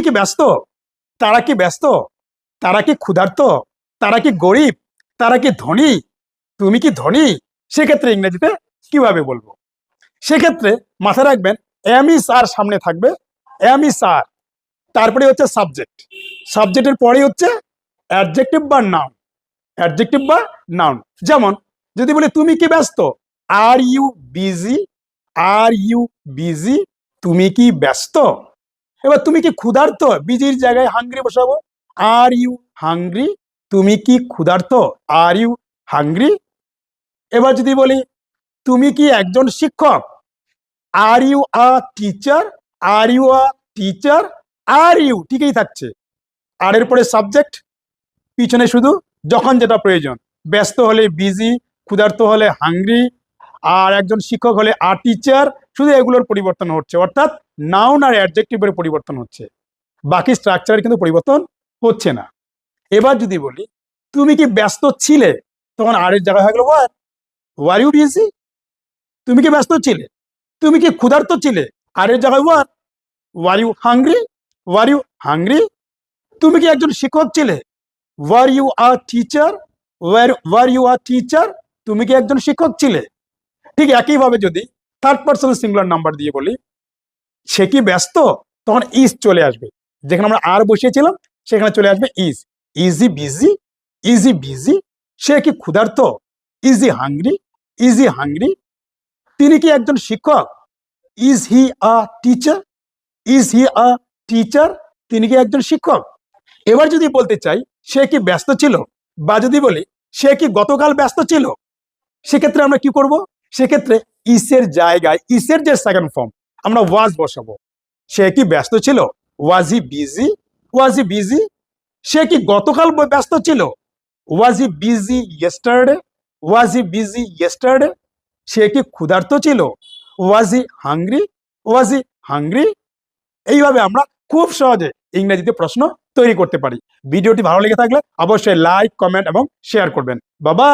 কি ব্যস্ত? তারা কি ব্যস্ত? তারা কি ক্ষুধার্ত? তারা কি গরিব? তারা কি ধনী? তুমি কি ধনী? সেক্ষেত্রে ইংরেজিতে কিভাবে বলবো? সেক্ষেত্রে মাথায় রাখবেন এম ইজ আর সামনে থাকবে, এম ইজ আর, তারপরে হচ্ছে সাবজেক্ট, সাবজেক্টের পরে হচ্ছে অ্যাডজেক্টিভ বা নাউন, অ্যাডজেক্টিভ বা নাউন। যেমন যদি বলি তুমি কি ব্যস্ত, are you busy, are you busy, তুমি কি ব্যস্ত? এবার তুমি কি ক্ষুধার্ত, বিজির জায়গায় হাংরি বসাবো, আর ইউ হাংরি, তুমি কি ক্ষুধার্ত, আর ইউ হাংরি? এবার যদি বলি তুমি কি একজন শিক্ষক, are you a teacher, are you a teacher, are you ঠিকই থাকছে, আর এর পরে সাবজেক্ট, পিছনে শুধু যখন যেটা প্রয়োজন, ব্যস্ত হলে বিজি, ক্ষুধার্ত হলে হাংরি, আর একজন শিক্ষক হলে আ টিচার, শুধু এগুলোর পরিবর্তন হচ্ছে, অর্থাৎ নাউন আর অ্যাডজেক্টিভের পরিবর্তন হচ্ছে, বাকি স্ট্রাকচারের কিন্তু পরিবর্তন হচ্ছে না। এবার যদি বলি তুমি কি ব্যস্ত ছিলে, তখন আর এর জায়গায় হয়ে গেল ওয়ার, ওয়ার ইউ বিজি। তুমি কি ব্যস্ত ছিলে? তুমি কি ক্ষুধার্ত ছিলে, আর এর জায়গায় were, were you hungry, were you hungry. তুমি কি একজন শিক্ষক ছিলে, were you a teacher, were you a teacher, তুমি কি একজন শিক্ষক ছিলে। ঠিক একইভাবে যদি থার্ড পার্সন সিঙ্গুলার নাম্বার দিয়ে বলি সে কি ব্যস্ত, তখন ইজ চলে আসবে, যেখানে আমরা আর বসিয়েছিলাম সেখানে চলে আসবে ইজ। Easy busy, easy busy. সে কি ক্ষুধার্ত, ইজি হাংরি, ইজি হাংরি। তিনি কি একজন শিক্ষক, is he a teacher, is he a teacher, তিনি কি একজন শিক্ষক। এবার যদি বলতে চাই সে কি ব্যস্ত ছিল, বা যদি বলি সে কি গতকাল ব্যস্ত ছিল, সেক্ষেত্রে আমরা কি করব? সেক্ষেত্রে ইসের জায়গায় ইসের যে সেকেন্ড ফর্ম আমরা ওয়াজ বসাবো। সে কি ব্যস্ত ছিল, ওয়াজ হি বিজি, ওয়াজ হি বিজি। সে কি গতকাল ব্যস্ত ছিল, ওয়াজ হি বিজি ইয়েস্টারডে, ওয়াজ হি বিজি ইয়েস্টারডে। সে কি ক্ষুধার্ত ছিল, ওয়াজ হি হাংরি, ওয়াজ হি হাংরি। এইভাবে আমরা খুব সহজে ইংরেজিতে প্রশ্ন তৈরি করতে পারি। ভিডিওটি ভালো লেগে থাকলে অবশ্যই লাইক, কমেন্ট এবং শেয়ার করবেন। বাবা।